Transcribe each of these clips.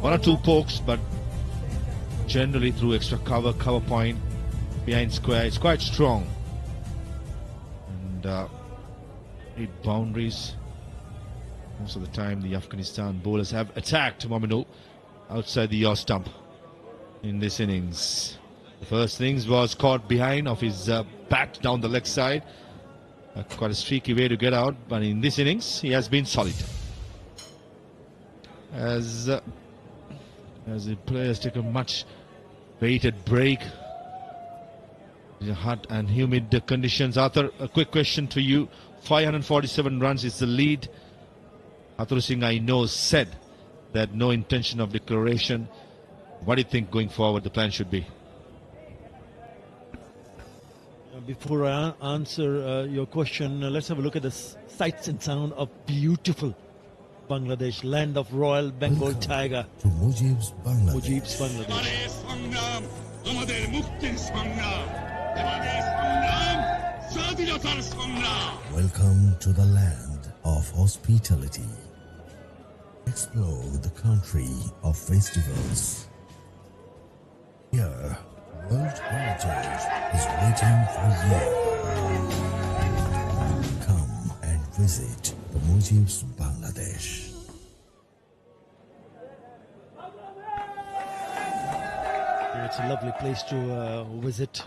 One or two pokes, but generally through extra cover point, behind square. It's quite strong. And 8 boundaries. Most of the time the Afghanistan bowlers have attacked Mominul outside the yaw stump in this innings. The first innings was caught behind of his bat down the leg side. Quite a streaky way to get out, but in this innings he has been solid. As the players take a much weighted break. The hot and humid conditions. Arthur, a quick question to you. 547 runs is the lead. Arthur Singh, I know, said that no intention of declaration. What do you think going forward the plan should be? Before I answer your question, let's have a look at the sights and sound of beautiful Bangladesh, land of royal Bengal tiger. To Mujib's Bangladesh. Mujib's Bangladesh. Welcome to the land of hospitality. Explore the country of festivals. Here, World Heritage is waiting for you. Come and visit the Mujib's Bangladesh. It's a lovely place to visit,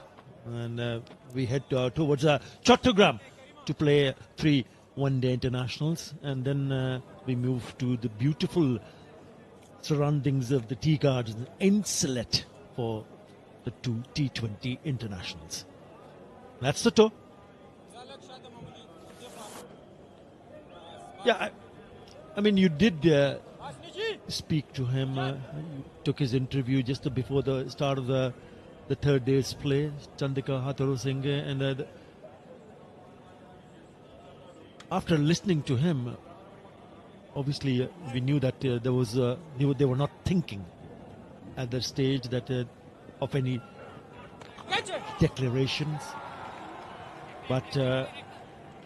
and we head towards Chattogram to play 3 one-day internationals, and then we move to the beautiful surroundings of the tea gardens in Sylhet for the 2 T20 internationals. That's the tour. Yeah, I mean, you did speak to him. You took his interview just before the start of the third day's play, Chandika Hatharu Singh, and after listening to him, obviously we knew that there was they were not thinking at that stage that of any declarations. But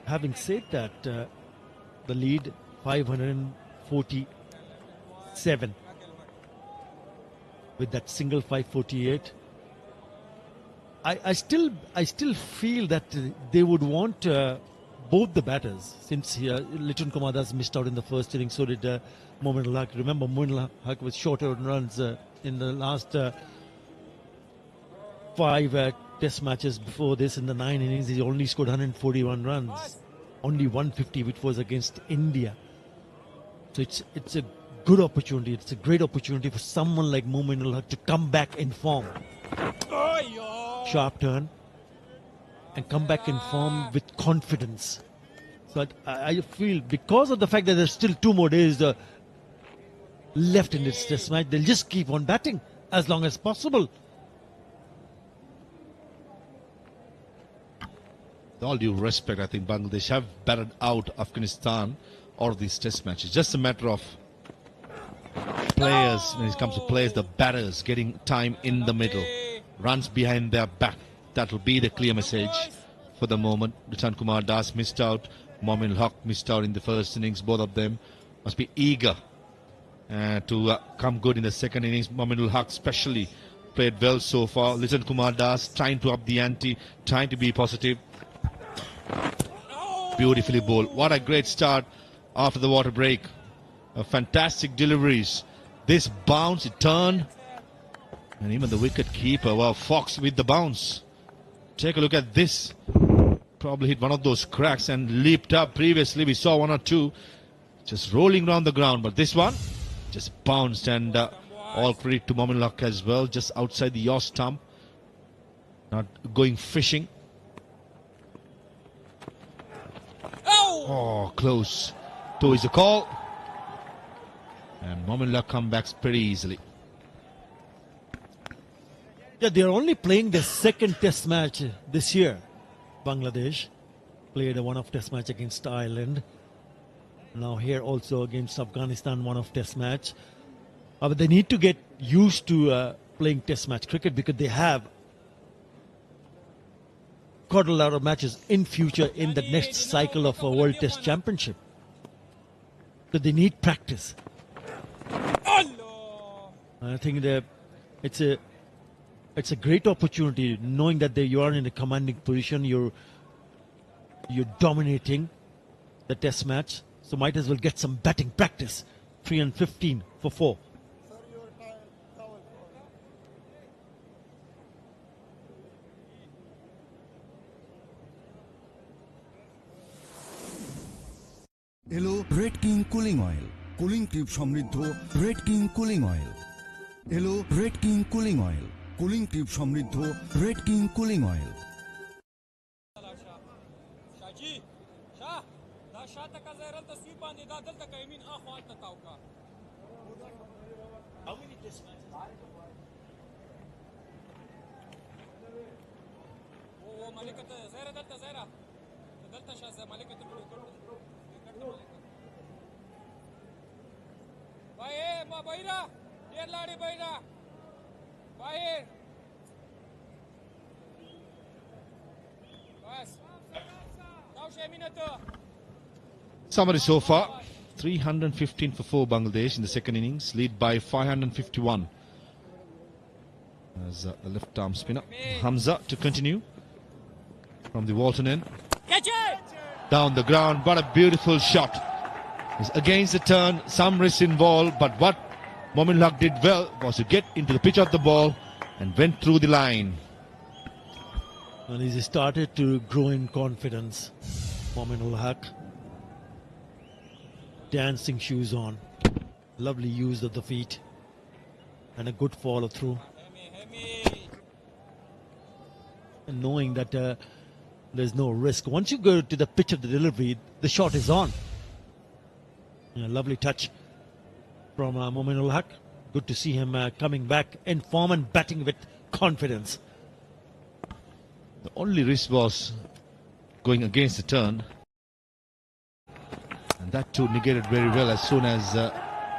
having said that, the lead 547 with that single 548. I still feel that they would want both the batters, since Liton Kumar Das missed out in the first inning, so did Momin Haq. Remember, Momin Haq was shorter on runs in the last 5 test matches before this. In the 9 innings, he only scored 141 runs, only 150, which was against India. So it's a good opportunity. It's a great opportunity for someone like Momin Haq to come back in form. Sharp turn and come back in form with confidence. But I feel because of the fact that there's still 2 more days left in this test match, they'll just keep on batting as long as possible. With all due respect, I think Bangladesh have battered out Afghanistan or these test matches. Just a matter of players, when it comes to players, the batters getting time in the middle, runs behind their back. That will be the clear message for the moment. Liton Kumar Das missed out. Momin Haq missed out in the first innings. Both of them must be eager to come good in the second innings. Momin Haq especially played well so far. Liton Kumar Das trying to up the ante, trying to be positive. Beautifully bowled. What a great start after the water break. Fantastic deliveries. This bounce, it turned. And even the wicket keeper, well, Fox with the bounce. Take a look at this. Probably hit one of those cracks and leaped up. Previously we saw 1 or 2 just rolling around the ground, but this one just bounced, and all credit to Momin Haq as well, just outside the yaw stump, not going fishing. Oh, close. 2 is a call, and Momin Haq comes back pretty easily. Yeah, they're only playing their second test match this year. Bangladesh played a one-off test match against Ireland. Now here also against Afghanistan, one-off test match. But they need to get used to playing test match cricket, because they have got a lot of matches in future in the next cycle of a World Test Championship. So they need practice. I think that it's a great opportunity, knowing that you are in a commanding position. You're dominating the test match, so might as well get some batting practice. 3 and 15 for 4. এলো red king cooling oil, cooling tip সমৃদ্ধ red king cooling oil. এলো red king cooling oil, cooling tip সমৃদ্ধ red king cooling oil. Summary so far: 315 for 4 Bangladesh in the second innings, lead by 551. As the left arm spinner Hamza to continue from the Walton end. Catch it! Down the ground, what a beautiful shot. It's against the turn, some risk involved, but what Momin Haq did well was to get into the pitch of the ball and went through the line. And he's started to grow in confidence. Mominul Haq. Dancing shoes on. Lovely use of the feet. And a good follow through. And knowing that there's no risk. Once you go to the pitch of the delivery, the shot is on. Yeah, lovely touch from Mominul Haq. Good to see him coming back in form and batting with confidence. The only risk was going against the turn, and that too negated very well as soon as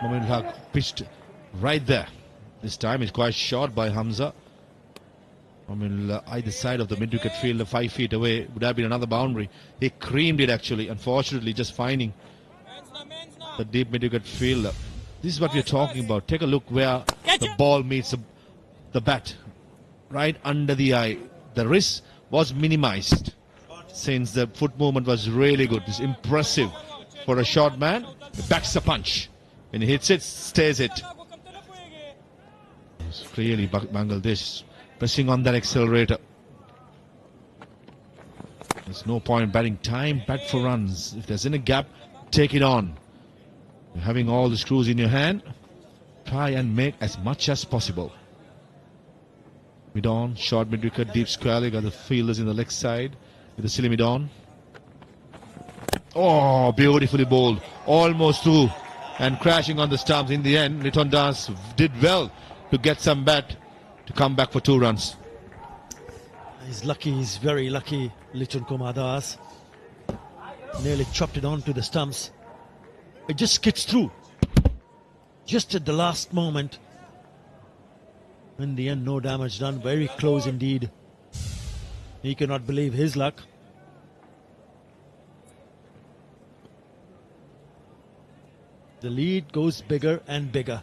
Momin Haq pitched right there. This time it's quite short by Hamza. Either side of the mid-wicket fielder, 5 feet away, would have been another boundary. He creamed it actually, unfortunately just finding the deep mid-wicket fielder. This is what we're talking about. Take a look where the ball meets the bat, right under the eye. The risk was minimized since the foot movement was really good. It's impressive for a short man. He backs a punch. When he hits it, stays it. It's clearly Bangladesh pressing on that accelerator. There's no point batting time, bat for runs. If there's any gap, take it on. You're having all the screws in your hand, try and make as much as possible. Mid-on, short mid-wicket, deep square leg, got the fielders in the leg side with the silly mid-on. Oh, beautifully bowled, almost through and crashing on the stumps. In the end, Liton Das did well to get some bat to come back for 2 runs. He's lucky, he's very lucky, Liton Kumar Das. Nearly chopped it onto the stumps. It just skids through. Just at the last moment. In the end, no damage done. Very close indeed. He cannot believe his luck. The lead goes bigger and bigger.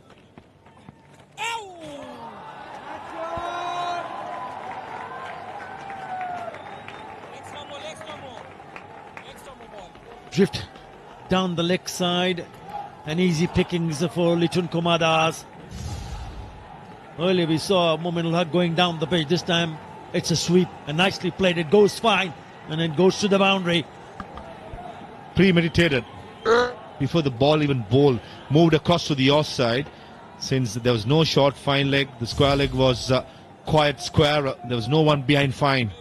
Drift down the leg side, and easy pickings for Liton Kumar Das. Earlier we saw Mominul Haq going down the pitch. This time it's a sweep and nicely played. It goes fine and it goes to the boundary. Premeditated before the ball even bowled, moved across to the offside. Since there was no short fine leg, the square leg was quite square. There was no one behind fine,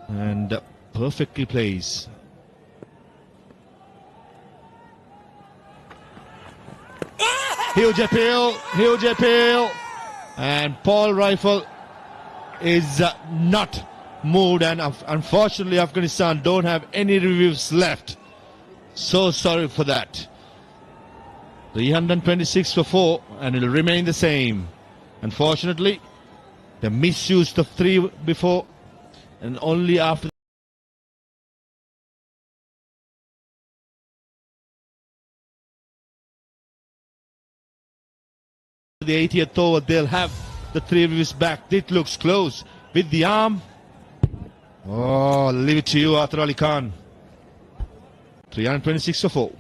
and perfectly plays. Huge appeal, and Paul Rifle is not moved, and unfortunately Afghanistan don't have any reviews left. So sorry for that. 326 for 4, and it will remain the same. Unfortunately, they misused the 3 before, and only after the 80th over, they'll have the three reviews back. It looks close with the arm. Oh, leave it to you, Athar Ali Khan. 326 for 4.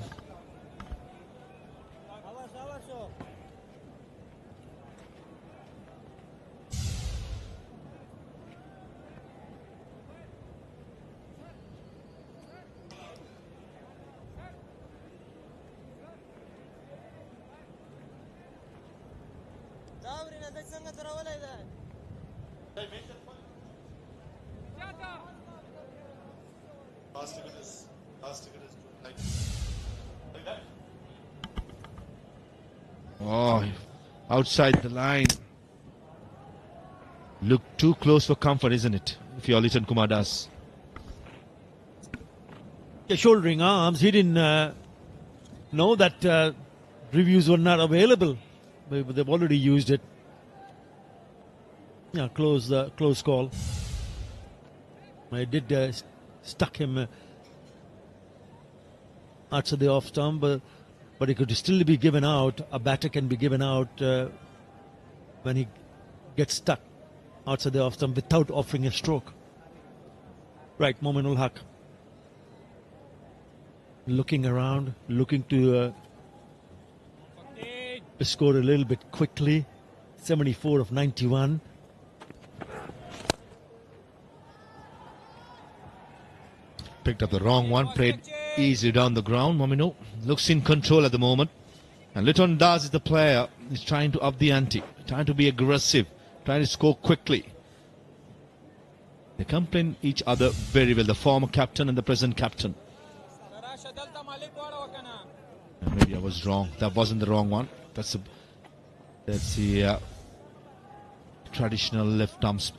Oh, outside the line. Look too close for comfort, isn't it? If you're Liton Kumar Das. The shouldering arms, he didn't know that reviews were not available. But they've already used it. Yeah, close call. I did stuck him outside the off stump, but it could still be given out. A batter can be given out when he gets stuck outside the off stump without offering a stroke. Right, Mominul Haq. Looking around, looking to score a little bit quickly. 74 of 91. Picked up the wrong one, played easy down the ground. Momino looks in control at the moment. And Liton Das is the player. He's trying to up the ante, trying to be aggressive, trying to score quickly. They complement each other very well, the former captain and the present captain. And maybe I was wrong. That wasn't the wrong one. That's the traditional left-armer's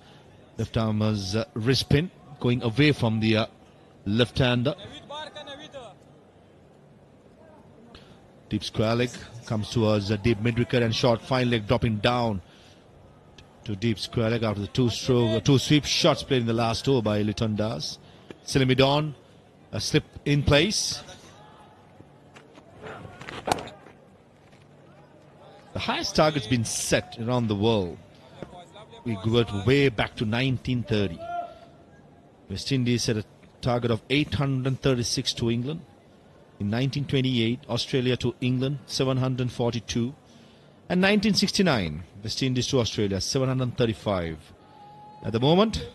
wrist pin, going away from the left-hander. Deep square leg comes towards a deep mid-wicket and short fine leg dropping down to deep square leg after the two sweep shots played in the last over by Liton Das. Silimidon, a slip in place. The highest target's been set around the world. We go way back to 1930. West Indies set a target of 836 to England. In 1928, Australia to England, 742. And 1969, West Indies to Australia, 735. At the moment,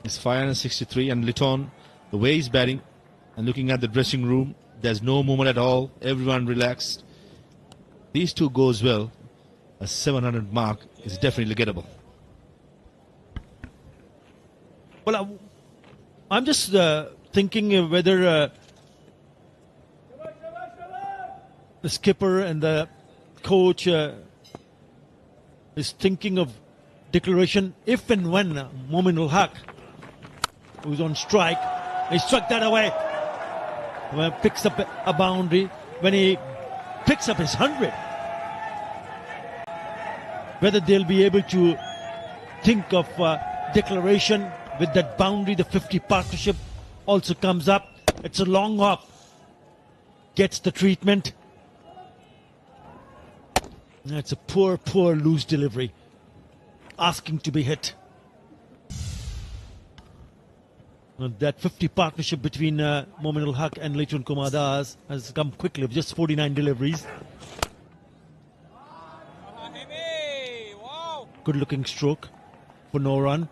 it's 563. And Liton, the way he's batting and looking at the dressing room, there's no movement at all. Everyone relaxed. These two goes well. A 700 mark is definitely gettable. Well, I'm just thinking whether the skipper and the coach is thinking of declaration if and when Mominul Haq, who's on strike, he struck that away. When he picks up a boundary, when he picks up his 100, whether they'll be able to think of declaration with that boundary. The 50 partnership also comes up. It's a long hop, gets the treatment. It's a poor loose delivery, asking to be hit. That 50 partnership between Mominul Haq and Liton Kumar Das has come quickly with just 49 deliveries. Good looking stroke for no run.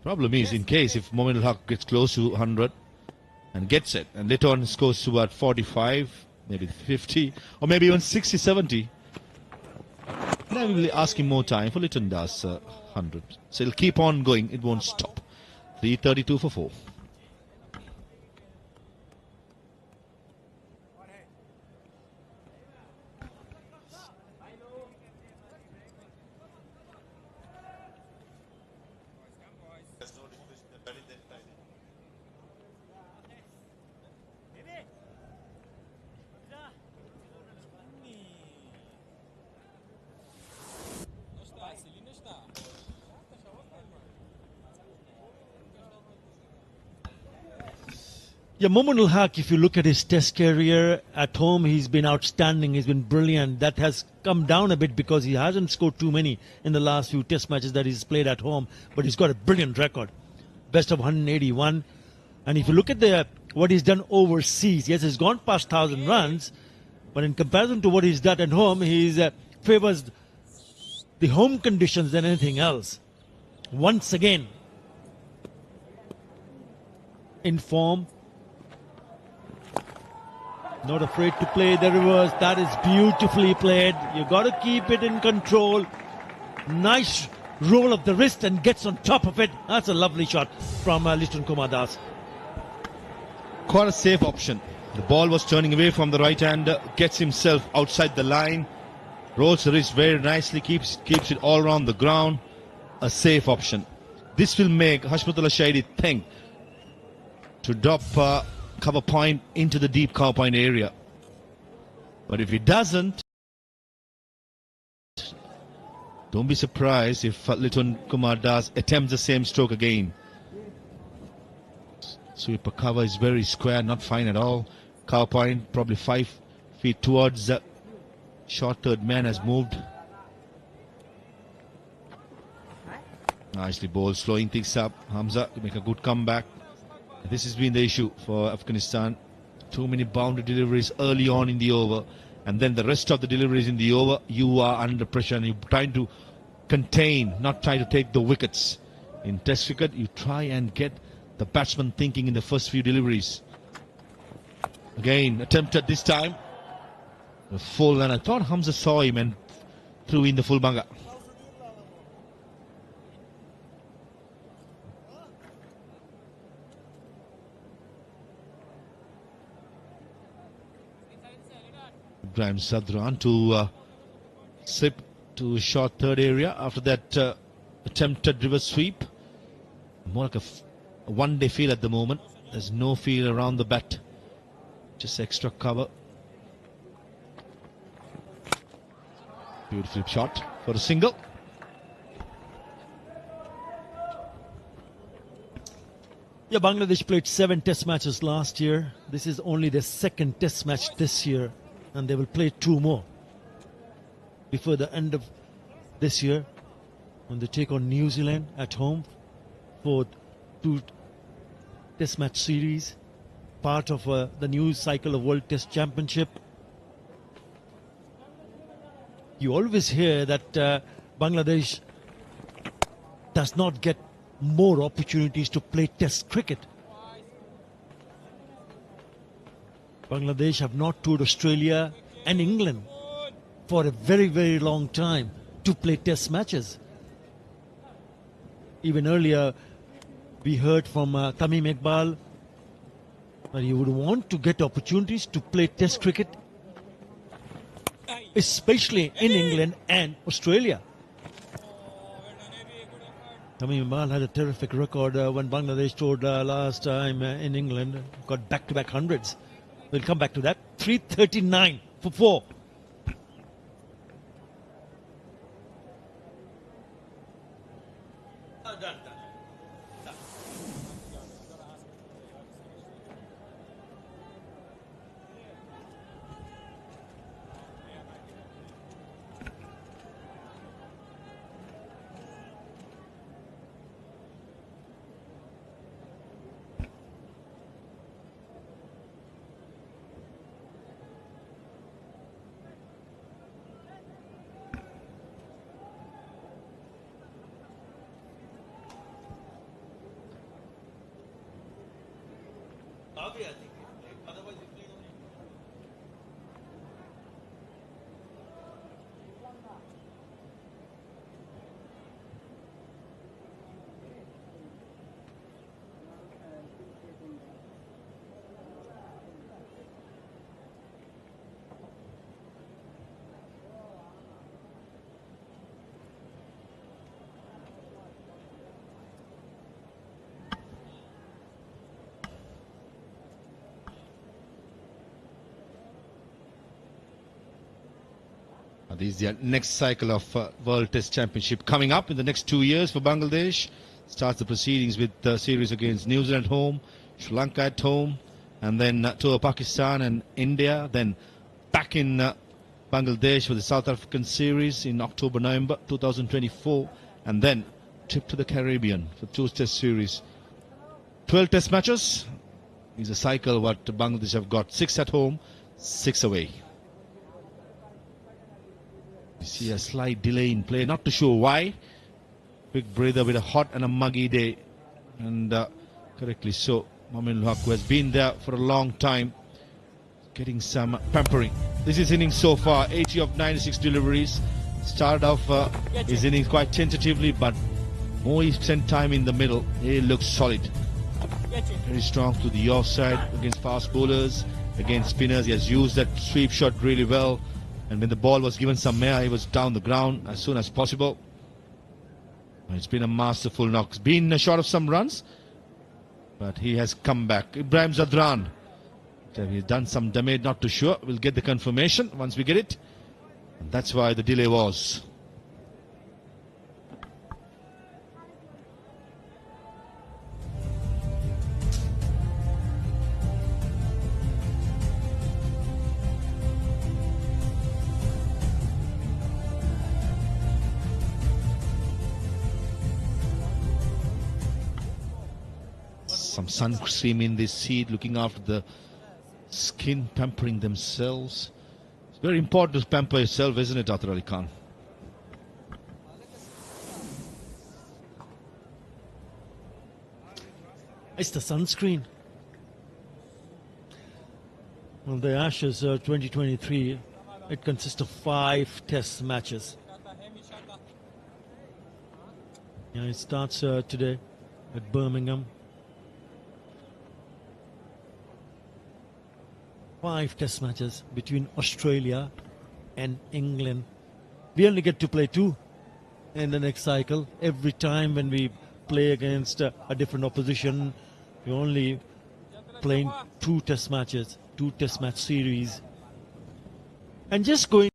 Problem is, in case if Mominul Haq gets close to 100 and gets it, and Liton scores to about 45, maybe 50, or maybe even 60, 70, then we will be asking more time for Liton Das 100. So it'll keep on going, it won't stop. 332 for 4. Yeah, Mominul Haq, if you look at his test career at home, he's been outstanding. He's been brilliant. That has come down a bit because he hasn't scored too many in the last few test matches that he's played at home. But he's got a brilliant record. Best of 181. And if you look at what he's done overseas, yes, he's gone past 1,000 runs. But in comparison to what he's done at home, he favors the home conditions than anything else. Once again, in form. Not afraid to play the reverse. That is beautifully played. You got to keep it in control. Nice roll of the wrist and gets on top of it. That's a lovely shot from Litton Kumar Das. Quite a safe option. The ball was turning away from the right-hander, gets himself outside the line, rolls the wrist very nicely, keeps it all around the ground. A safe option. This will make Hashmatullah Shahidi think to drop cover point into the deep cover point area. But if he doesn't, don't be surprised if Litton Kumar Das attempts the same stroke again. Sweeper cover is very square, not fine at all. Cover point probably 5 feet towards the short third man has moved. Nicely bowled, slowing things up. Hamza to make a good comeback. This has been the issue for Afghanistan. Too many boundary deliveries early on in the over, and then the rest of the deliveries in the over, you are under pressure and you're trying to contain, not try to take the wickets. In Test cricket, you try and get the batsman thinking in the first few deliveries. Again, attempted this time. The full, and I thought Hamza saw him and threw in the full banga. Ibrahim Sadran to slip to short third area after that attempted reverse sweep. More like a one-day feel at the moment. There's no feel around the bat. Just extra cover. Beautiful shot for a single. Yeah, Bangladesh played 7 test matches last year. This is only their second test match this year, and they will play 2 more before the end of this year when they take on New Zealand at home for 2 test match series, part of the new cycle of World Test Championship. You always hear that Bangladesh does not get more opportunities to play test cricket. Bangladesh have not toured Australia and England for a very, very long time to play test matches. Even earlier, we heard from Tamim Iqbal that he would want to get opportunities to play test cricket, especially in England and Australia. Tamim Iqbal had a terrific record when Bangladesh toured last time in England, got back-to-back hundreds. We'll come back to that. 339 for 4. This is the next cycle of World Test Championship coming up in the next 2 years for Bangladesh. Starts the proceedings with the series against New Zealand at home, Sri Lanka at home, and then to Pakistan and India, then back in Bangladesh for the South African series in October, November 2024, and then trip to the Caribbean for 2 test series. 12 test matches is a cycle what Bangladesh have got. 6 at home, 6 away. You see a slight delay in play, not too sure why. Quick breather with a hot and a muggy day, and correctly so. Momin Haq, who has been there for a long time, getting some pampering. This is innings so far, 80 of 96 deliveries. Started off his innings quite tentatively, but more he spent time in the middle. He looks solid. Very strong to the offside against fast bowlers, against spinners. He has used that sweep shot really well. And when the ball was given some air, he was down the ground as soon as possible. It's been a masterful knock. It's been short of some runs, but he has come back. Ibrahim Zadran. He's done some damage, not too sure. We'll get the confirmation once we get it. And that's why the delay was. Some sun cream in this seed, looking after the skin, pampering themselves. It's very important to pamper yourself, isn't it, Athar Ali Khan? It's the sunscreen. Well, the Ashes 2023, it consists of 5 test matches. Yeah, it starts today at Birmingham. 5 test matches between Australia and England. We only get to play 2 in the next cycle. Every time when we play against a different opposition, we only playing 2 test matches, 2 test match series. And just going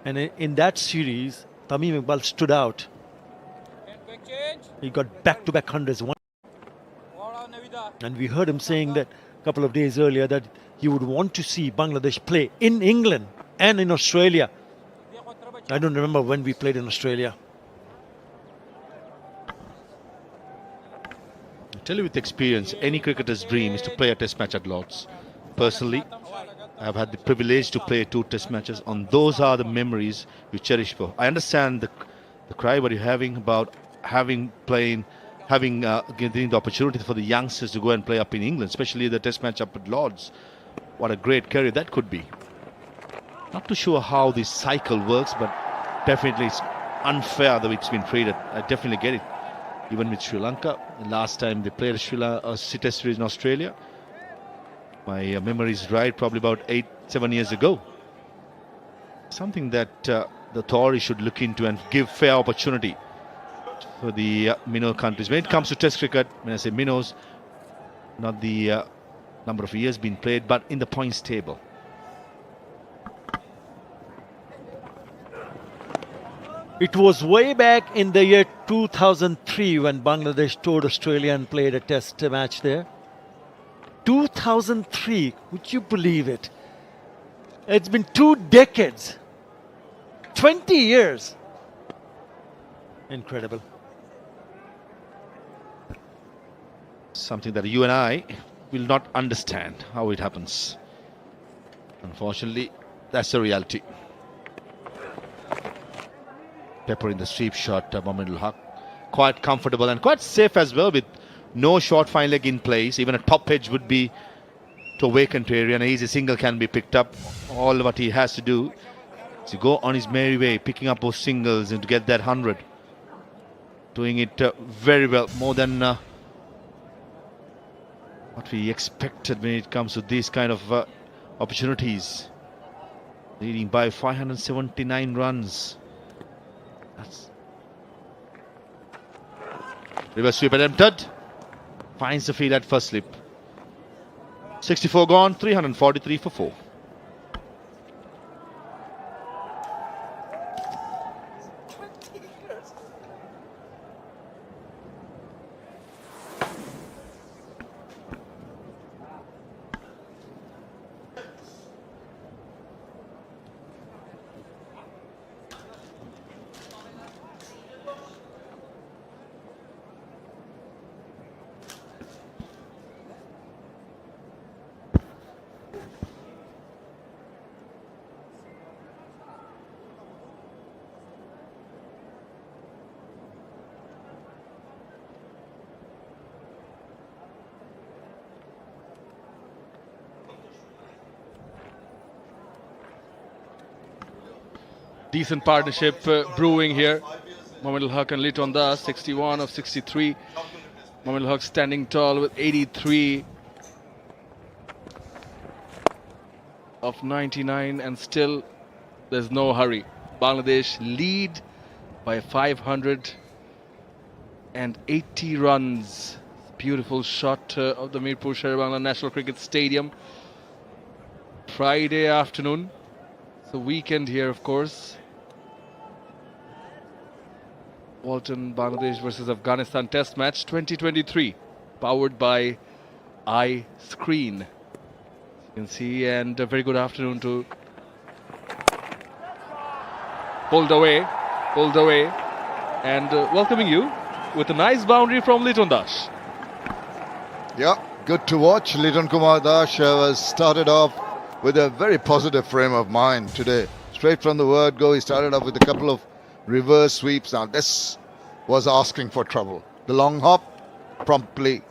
and in that series, Tamim Iqbal stood out. He got back-to-back hundreds. And we heard him saying that a couple of days earlier that he would want to see Bangladesh play in England and in Australia. I don't remember when we played in Australia. I tell you with experience, any cricketer's dream is to play a test match at Lord's. Personally, I have had the privilege to play 2 test matches, and those are the memories you cherish for. I understand the cry what you're having about getting the opportunity for the youngsters to go and play up in England, especially the test match up at Lord's. What a great career that could be. Not too sure how this cycle works, but definitely it's unfair the way it's been treated. I definitely get it. Even with Sri Lanka, the last time they played a test series in Australia, my memory is right, probably about 7 years ago. Something that the authorities should look into and give fair opportunity for the minnow countries. When it comes to Test cricket, when I say minnows, not the number of years being played, but in the points table. It was way back in the year 2003 when Bangladesh toured Australia and played a test match there. 2003, would you believe it? It's been 2 decades, 20 years. Incredible. Something that you and I will not understand how it happens. Unfortunately, that's the reality. Pepper in the sweep shot, Mohamed Haq. Quite comfortable and quite safe as well, with no short fine leg in place. Even a top edge would be to a vacant area, and an easy single can be picked up. All what he has to do is to go on his merry way, picking up those singles and to get that 100. Doing it very well, more than what we expected when it comes to these kind of opportunities. Leading by 579 runs. That's reverse sweep attempted. Finds the field at first slip. 64 gone, 343 for 4. Decent partnership brewing here. Mohamed Haq and Liton Das, 61 of 63. Mohamed Haq standing tall with 83 of 99, and still there's no hurry. Bangladesh lead by 580 runs. Beautiful shot of the Mirpur Sher-e-Bangla National Cricket Stadium. Friday afternoon. It's a weekend here, of course. Walton, Bangladesh versus Afghanistan Test Match 2023, powered by iScreen. You can see, and a very good afternoon to pulled away, and welcoming you with a nice boundary from Liton Das. Yeah, good to watch. Liton Kumar Das was started off with a very positive frame of mind today. Straight from the word go, he started off with a couple of reverse sweeps. Now this was asking for trouble. The long hop promptly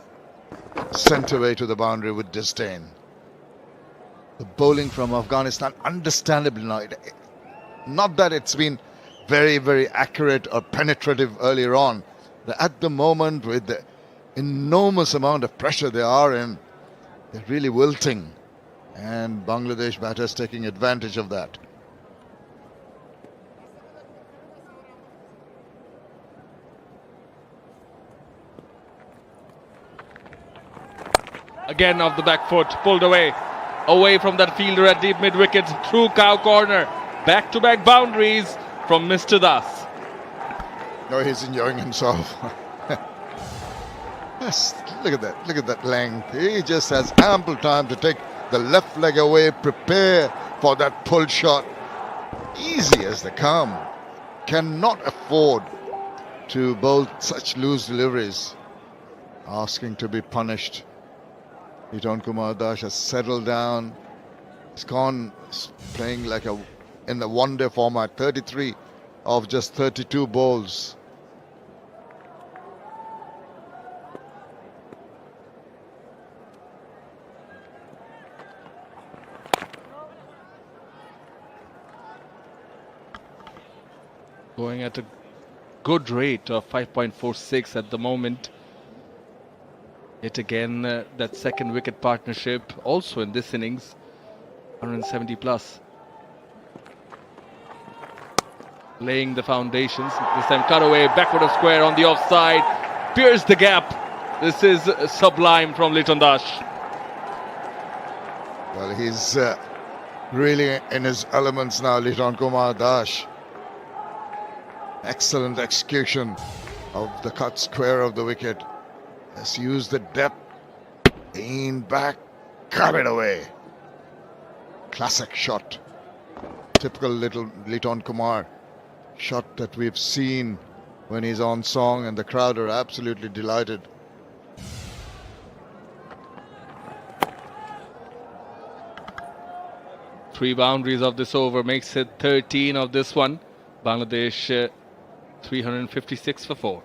sent away to the boundary with disdain. The bowling from Afghanistan, understandably not that it's been very, very accurate or penetrative earlier on. At the moment, with the enormous amount of pressure they are in, they're really wilting, and Bangladesh batters taking advantage of that. Again off the back foot, pulled away from that fielder at deep mid-wicket, through cow corner. Back-to-back boundaries from Mr. Das. No, he's enjoying himself. Yes, look at that length. He just has ample time to take the left leg away, prepare for that pull shot. Easy as they come. Cannot afford to bowl such loose deliveries. Asking to be punished. Liton Kumar Das has settled down. He's gone playing like in the one-day format, 33 of just 32 balls. Going at a good rate of 5.46 at the moment. Yet again, that second wicket partnership also in this innings, 170 plus. laying the foundations. This time cut away, backward of square on the offside, pierce the gap. This is sublime from Liton Dash. Well, he's really in his elements now, Liton Kumar Dash. Excellent execution of the cut square of the wicket. Has used the depth, in back, cut it away. Classic shot. Typical little Liton Kumar shot that we've seen when he's on song, and the crowd are absolutely delighted. Three boundaries of this over makes it 13 of this one. Bangladesh 356 for 4.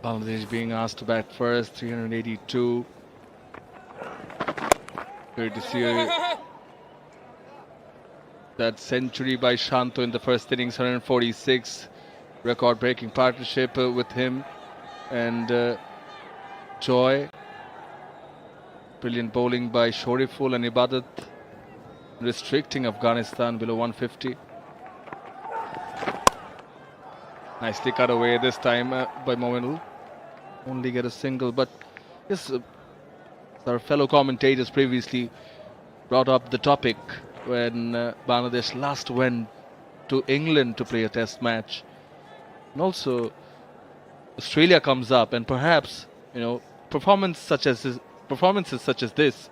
Bangladesh being asked to bat first, 382. Great to see that century by Shanto in the first innings, 146. Record-breaking partnership with him and Joy. Brilliant bowling by Shoriful and Ibadat, restricting Afghanistan below 150. Nicely cut away this time by Mominul. Only get a single, but yes, our fellow commentators previously brought up the topic when Bangladesh last went to England to play a test match. And also Australia comes up, and perhaps, performances such as this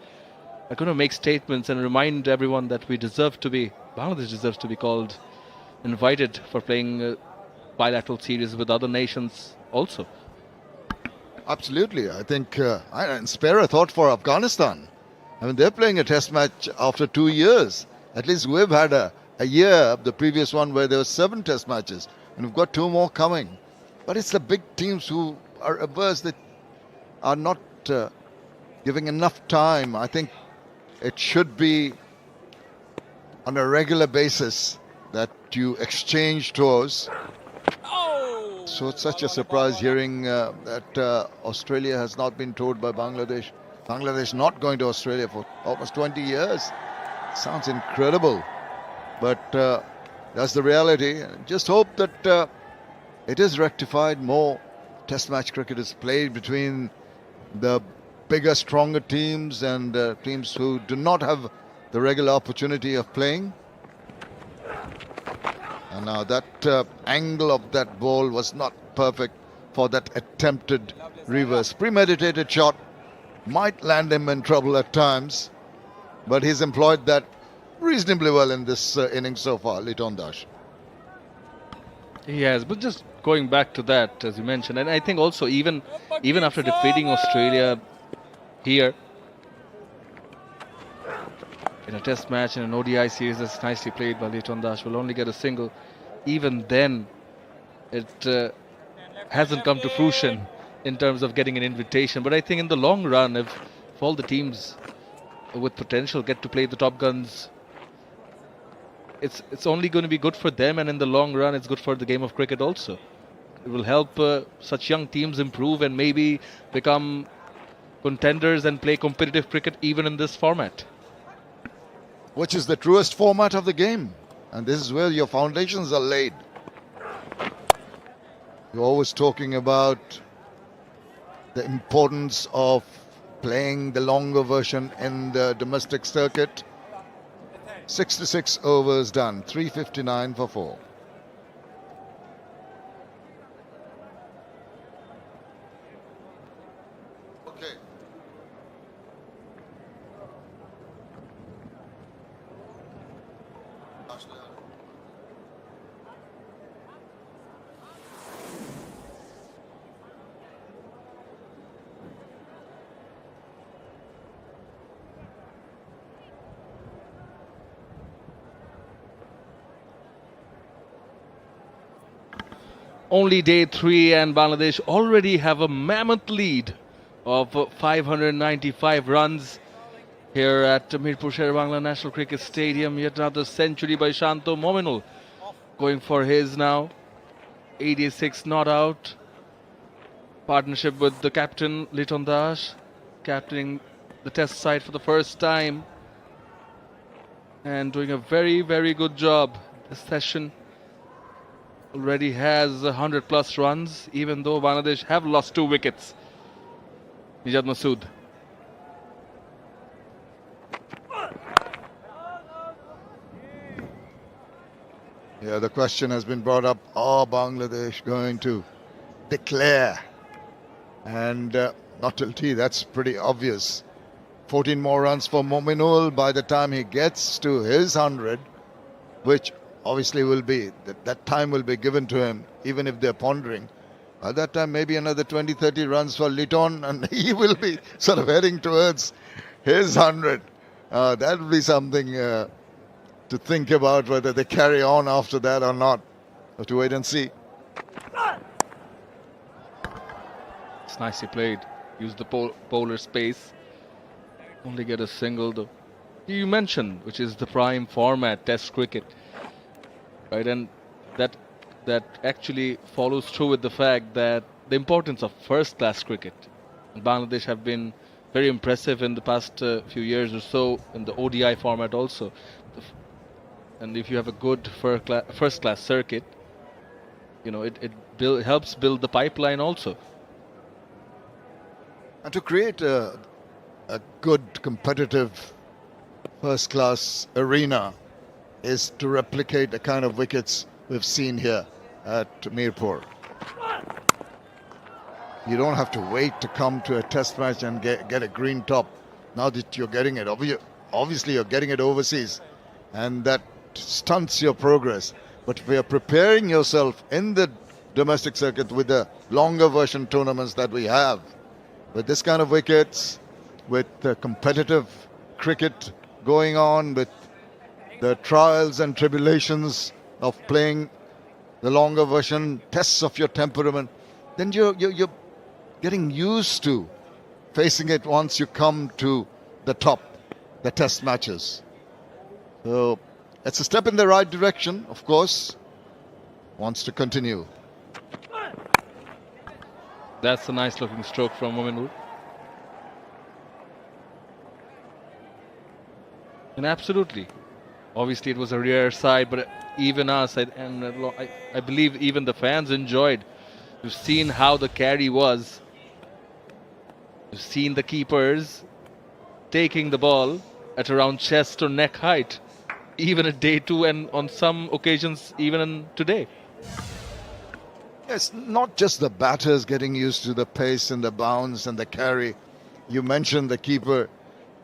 are going to make statements and remind everyone that Bangladesh deserves to be called, invited for playing bilateral series with other nations also. Absolutely. I think and spare a thought for Afghanistan. I mean, they're playing a test match after 2 years. At least we've had a year, the previous one, where there were 7 test matches, and we've got 2 more coming. But it's the big teams who are averse, that are not giving enough time. I think it should be on a regular basis that you exchange tours. So it's such a surprise hearing that Australia has not been toured by Bangladesh. Bangladesh not going to Australia for almost 20 years. Sounds incredible. But that's the reality. Just hope that it is rectified. More test match cricket is played between the bigger, stronger teams and teams who do not have the regular opportunity of playing. And now that angle of that ball was not perfect for that attempted reverse. Premeditated shot might land him in trouble at times, but he's employed that reasonably well in this innings so far, Liton Dash. He has, but just going back to that, as you mentioned, and I think also even after defeating Australia here in a test match in an ODI series that's nicely played by Liton Dash, will only get a single. Even then, it hasn't come to fruition in terms of getting an invitation. But I think in the long run, if all the teams with potential get to play the top guns, it's only going to be good for them, and in the long run, it's good for the game of cricket also. It will help such young teams improve and maybe become contenders and play competitive cricket even in this format. Which is the truest format of the game. And this is where your foundations are laid. You're always talking about the importance of playing the longer version in the domestic circuit. 66 overs done, 359 for 4. Okay. Only day 3 and Bangladesh already have a mammoth lead of 595 runs here at Mirpur Sher-Bangla National Cricket Stadium. Yet another century by Shanto Mominul going for his now. 86 not out. Partnership with the captain Liton Das, captaining the test side for the first time and doing a very, very good job. This session already has 100 plus runs, even though Bangladesh have lost 2 wickets. Nijat Masood. Yeah, the question has been brought up, are Bangladesh going to declare? And not till tea, that's pretty obvious. 14 more runs for Mominul by the time he gets to his 100, which obviously will be, that time will be given to him, even if they're pondering. At that time, maybe another 20-30 runs for Liton, and he will be sort of heading towards his 100. That will be something to think about, whether they carry on after that or not. Have to wait and see. It's nicely played. Use the polar space. Only get a single though. You mentioned, which is the prime format, Test cricket. Right, and that actually follows through with the fact that the importance of first-class cricket. And Bangladesh have been very impressive in the past few years or so in the ODI format also. And if you have a good first-class circuit, you know it helps build the pipeline also. And to create a good competitive first-class arena is to replicate the kind of wickets we've seen here at Mirpur. You don't have to wait to come to a test match and get a green top. Now that you're getting it, obviously you're getting it overseas, and that stunts your progress. But if you're preparing yourself in the domestic circuit with the longer version tournaments that we have, with this kind of wickets, with the competitive cricket going on, with the trials and tribulations of playing the longer version, tests of your temperament, then you're getting used to facing it once you come to the top, the test matches. So it's a step in the right direction, of course. Wants to continue. That's a nice looking stroke from Mominul. And absolutely. Obviously, it was a rare side, but even us, and I believe even the fans enjoyed. You've seen how the carry was. You've seen the keepers taking the ball at around chest or neck height, even at day 2 and on some occasions even today. It's not just the batters getting used to the pace and the bounce and the carry. You mentioned the keeper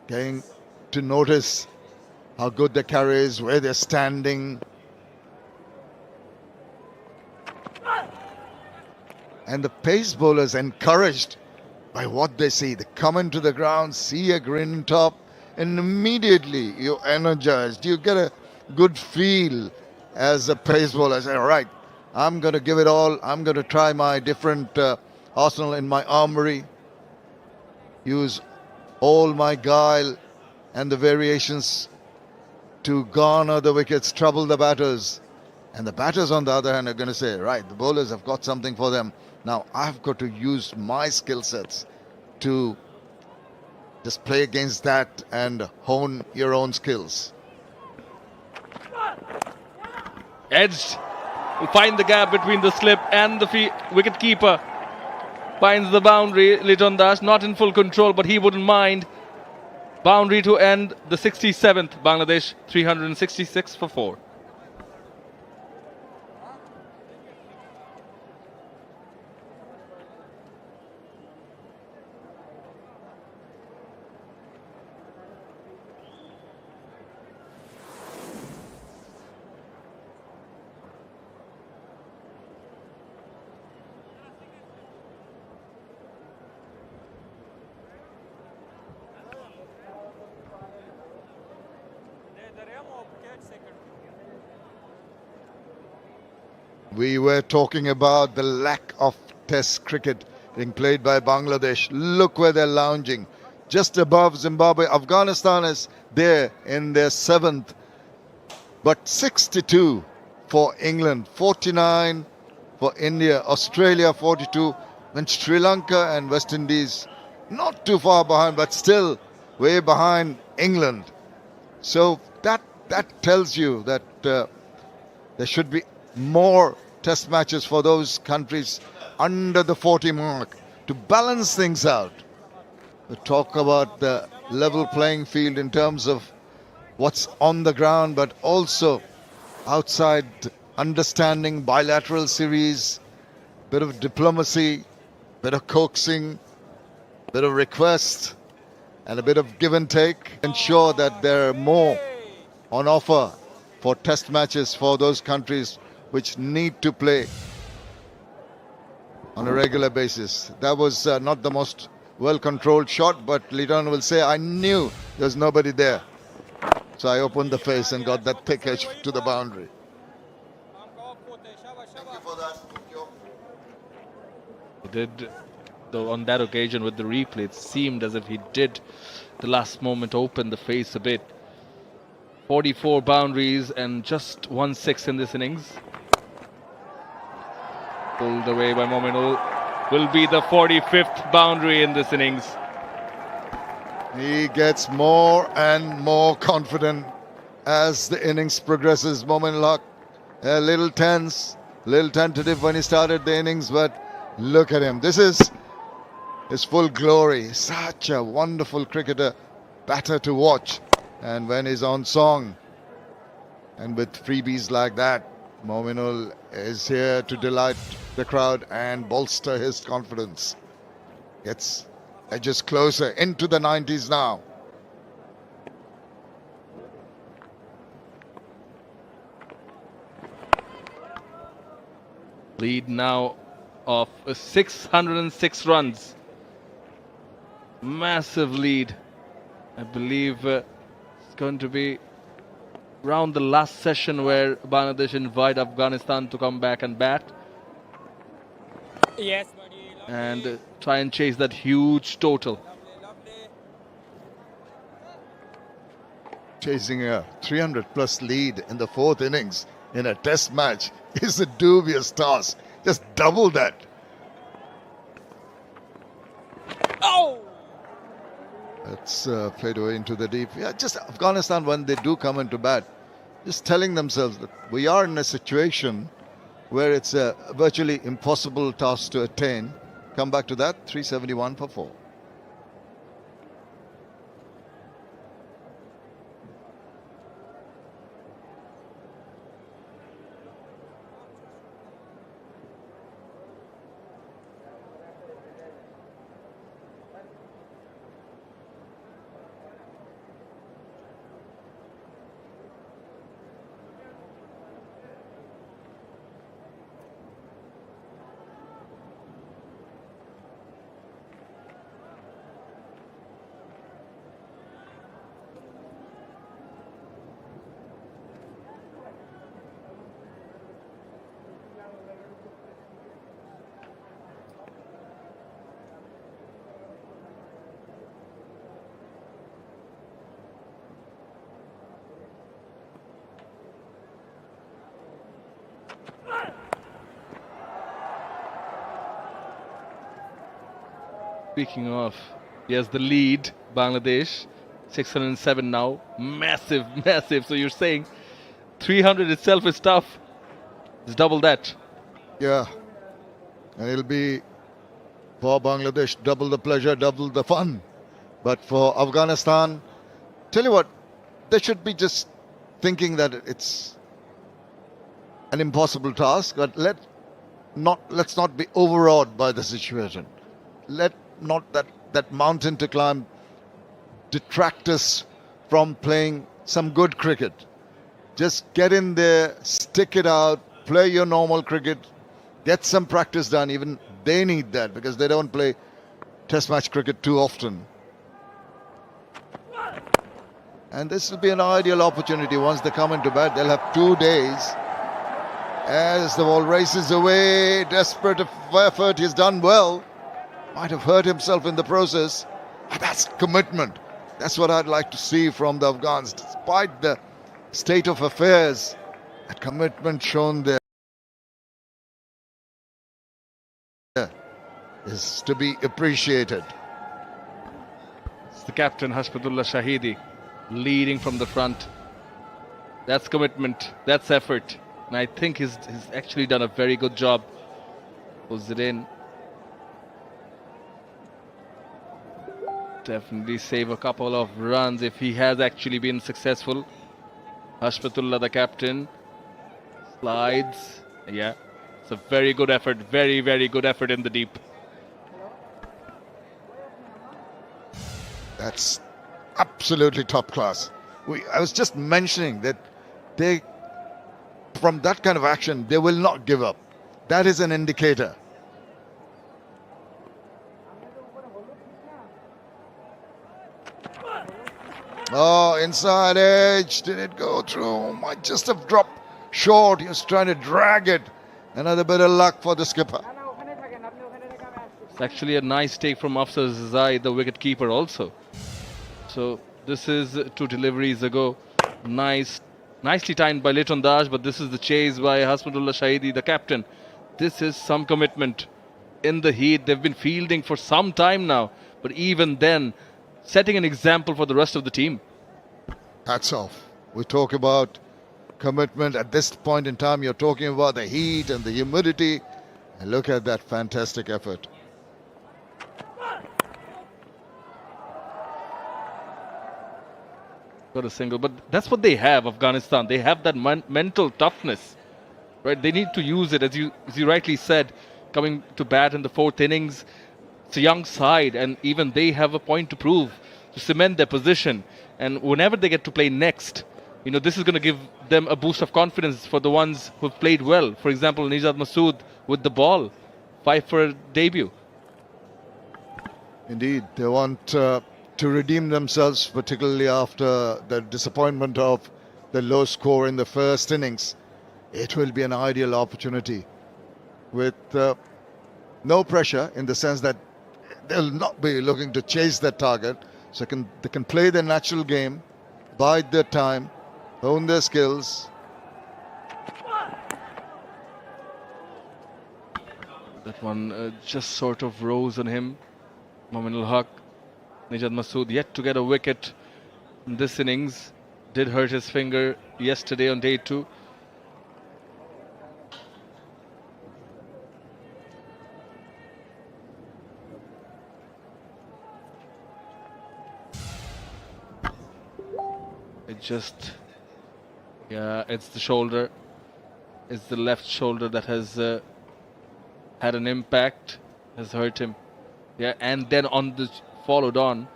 getting to notice how good the carry is, where they're standing. And the pace bowlers encouraged by what they see. They come into the ground, see a green top, and immediately you're energized. You get a good feel as a pace bowler. Say, all right, I'm going to give it all. I'm going to try my different arsenal in my armory. Use all my guile and the variations to garner the wickets, trouble the batters. And the batters, on the other hand, are going to say, right, the bowlers have got something for them. Now I've got to use my skill sets to just play against that and hone your own skills. Edged. Will find the gap between the slip and the wicket keeper. Finds the boundary. Liton Das not in full control, but he wouldn't mind. Boundary to end the 67th. Bangladesh 366 for 4. We were talking about the lack of test cricket being played by Bangladesh. Look where they're lounging. Just above Zimbabwe. Afghanistan is there in their 7th. But 62 for England, 49 for India, Australia 42, and Sri Lanka and West Indies not too far behind, but still way behind England. So that tells you that there should be more test matches for those countries under the 40 mark to balance things out. We talk about the level playing field in terms of what's on the ground, but also outside understanding, bilateral series, bit of diplomacy, bit of coaxing, bit of request, and a bit of give and take. Ensure that there are more on offer for test matches for those countries which need to play on a regular basis. That was not the most well-controlled shot, but Lidon will say, I knew there's nobody there. So I opened the face and got that thick edge to the boundary. Thank you for that. He did, though, on that occasion with the replay, it seemed as if he did the last moment open the face a bit. 44 boundaries and just 1 6 in this innings. Pulled away by Mominul. Will be the 45th boundary in this innings. He gets more and more confident as the innings progresses. Mominul a little tense, little tentative when he started the innings, but look at him. This is his full glory. Such a wonderful cricketer, batter to watch. And when he's on song and with freebies like that, Mominul is here to delight the crowd and bolster his confidence. Gets edges closer into the 90s now. Lead now of 606 runs. Massive lead. I believe it's going to be around the last session where Bangladesh invite Afghanistan to come back and bat. Yes, buddy. And try and chase that huge total. Chasing a 300-plus lead in the 4th innings in a test match is a dubious task. Just double that. Oh! That's played away into the deep. Yeah, just Afghanistan, when they do come into bat, just telling themselves that we are in a situation where it's a virtually impossible task to attain. Come back to that, 371 for 4. Speaking of, yes, the lead, Bangladesh, 607 now. Massive, massive. So you're saying 300 itself is tough. It's double that. Yeah. And it'll be, for Bangladesh, double the pleasure, double the fun. But for Afghanistan, tell you what, they should be just thinking that it's an impossible task, but let's not be overawed by the situation. Let not that mountain to climb detract us from playing some good cricket. Just get in there, stick it out, play your normal cricket, get some practice done. Even they need that because they don't play test match cricket too often. And this will be an ideal opportunity. Once they come into bat, they'll have 2 days. As the ball races away, desperate effort, he's done well. Might have hurt himself in the process. But that's commitment. That's what I'd like to see from the Afghans. Despite the state of affairs, that commitment shown there is to be appreciated. It's the captain, Hashmatullah Shahidi, leading from the front. That's commitment, that's effort. And I think he's actually done a very good job. Pulls it in. Definitely save a couple of runs if he has actually been successful. Hashmatullah, the captain, slides. Yeah, it's a very good effort. Very, very good effort in the deep. That's absolutely top class. I was just mentioning that they, from that kind of action, they will not give up. That is an indicator. Oh, inside edge. Did it go through? Might just have dropped short. He was trying to drag it. Another bit of luck for the skipper. It's actually a nice take from Afsar Zai, the wicket keeper also. So this is 2 deliveries ago. Nicely timed by Liton Das, but this is the chase by Hashmatullah Shahidi, the captain. This is some commitment in the heat. They've been fielding for some time now, but even then, setting an example for the rest of the team. Hats off. We talk about commitment at this point in time. You're talking about the heat and the humidity. And look at that fantastic effort. Got a single, but that's what they have, Afghanistan. They have that mental toughness, right? They need to use it, as you rightly said, coming to bat in the 4th innings. It's a young side, and even they have a point to prove, to cement their position. And whenever they get to play next, this is going to give them a boost of confidence for the ones who've played well. For example, Nijat Masood with the ball, 5 for a debut. Indeed, they want to redeem themselves, particularly after the disappointment of the low score in the first innings. It will be an ideal opportunity with no pressure, in the sense that they'll not be looking to chase that target. So they can play their natural game, bide their time, hone their skills. That one just sort of rose on him. Mominul Haq. Nijat Masood yet to get a wicket in this innings. Did hurt his finger yesterday on day 2. It's the shoulder. It's the left shoulder that has had an impact, has hurt him. Yeah, and then followed on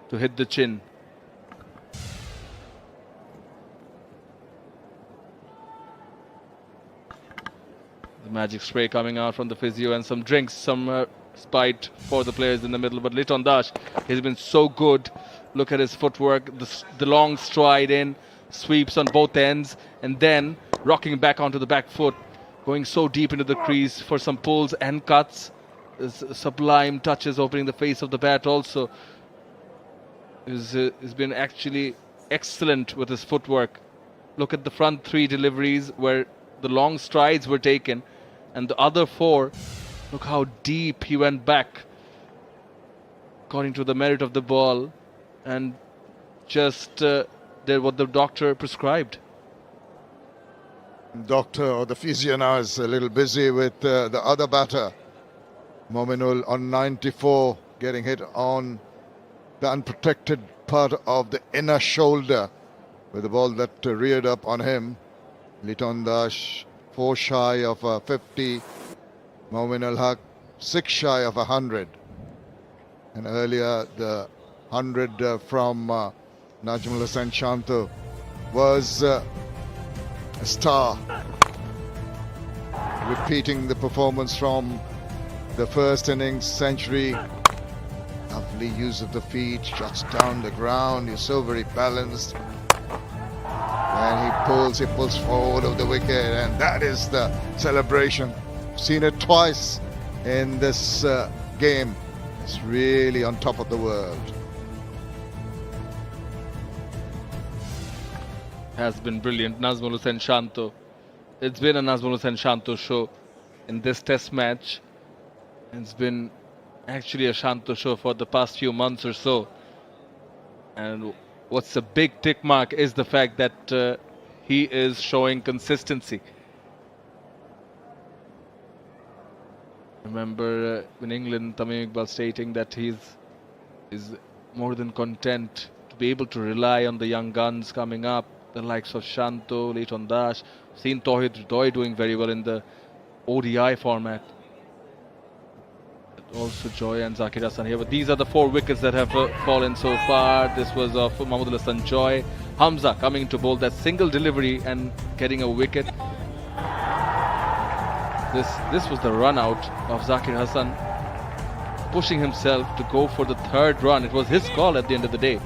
to hit the chin. The magic spray coming out from the physio, and some drinks, some Spite for the players in the middle. But Liton Das, he's been so good. Look at his footwork, the long stride in, sweeps on both ends, and then rocking back onto the back foot, going so deep into the crease for some pulls and cuts. Sublime touches, opening the face of the bat also. He's been actually excellent with his footwork. Look at the front 3 deliveries where the long strides were taken, and the other 4, look how deep he went back according to the merit of the ball, and just did what the doctor prescribed. Doctor or the physio now is a little busy with the other batter. Mominul on 94, getting hit on the unprotected part of the inner shoulder with the ball that reared up on him. Liton Dash 4 shy of 50. Momin Al Haq 6 shy of 100. And earlier the 100 from Najmul Hussain Shanto was a star. Repeating the performance from the first innings century. Lovely use of the feet, shots down the ground. He's so very balanced. And he pulls forward of the wicket, and that is the celebration. Seen it twice in this game. It's really on top of the world. Has been brilliant, Nazmul Hussain Shanto. It's been a Nazmul Hussain Shanto show in this test match. It's been actually a Shanto show for the past few months or so. And what's a big tick mark is the fact that he is showing consistency. Remember in England, Tamim Iqbal stating that he's more than content to be able to rely on the young guns coming up, the likes of Shanto, Liton Dash. Seen Tawhid Hridoy doing very well in the ODI format. Also Joy and Zakir Hassan here, but these are the 4 wickets that have fallen so far. This was of Mahmudul Hassan Joy. Hamza coming to bowl that single delivery and getting a wicket. This was the run out of Zakir Hassan, pushing himself to go for the 3rd run. It was his call at the end of the day.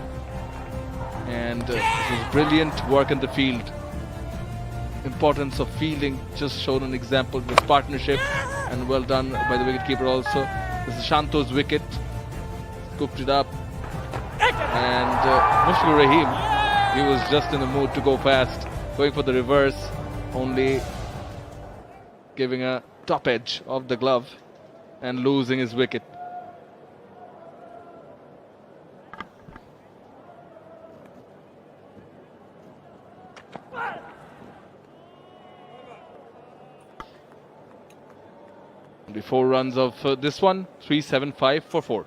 And it was brilliant work in the field. Importance of fielding, just shown an example of this partnership, and well done by the wicketkeeper also. This is Shanto's wicket, scooped it up, and Mushfiqur Rahim, he was just in the mood to go fast, going for the reverse, only giving a top edge of the glove and losing his wicket. The 4 runs of this one, 3-7-5 for 4.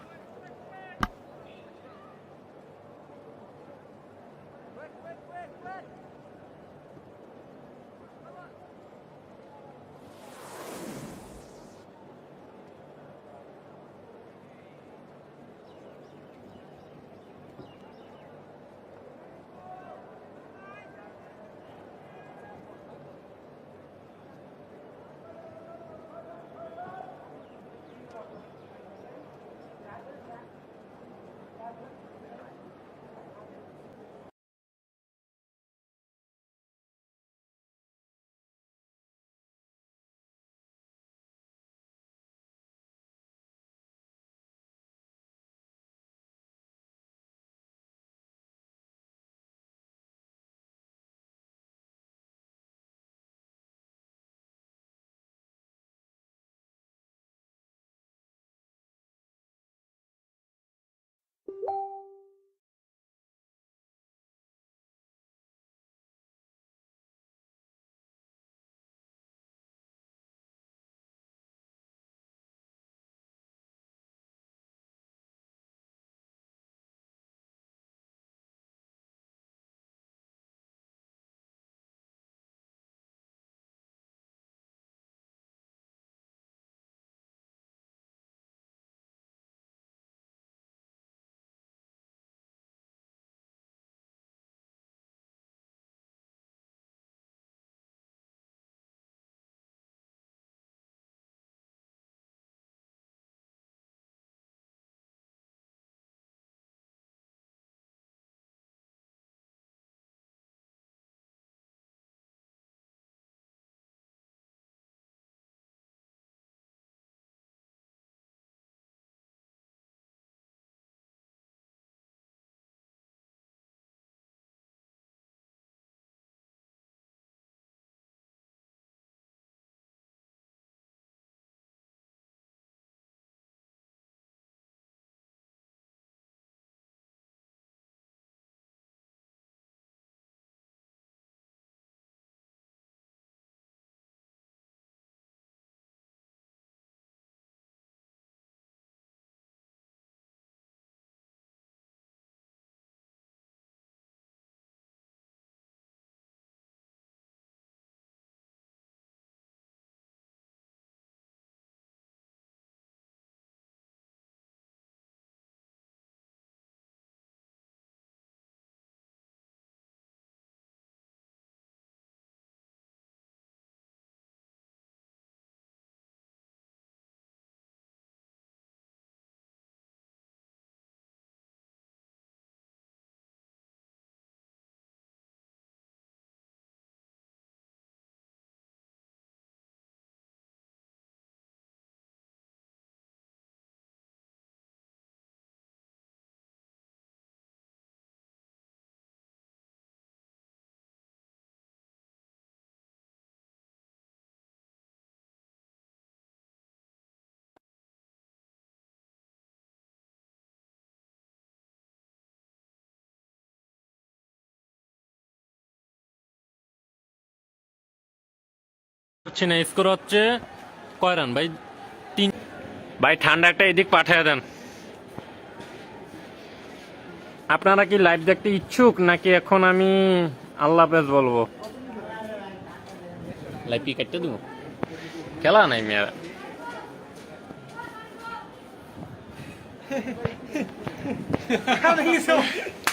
হচ্ছে না, score হচ্ছে কয় run ভাই? 3। ভাই ঠান্ডা একটা এদিক পাঠিয়ে দেন। আপনারা কি লাইভ দেখতে ইচ্ছুক নাকি এখন আমি আল্লাহ হাফেজ বলবো? লাইভ কি কাটতে দেবো? খেলা নাই মেয়েরা।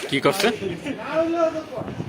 কি করছে?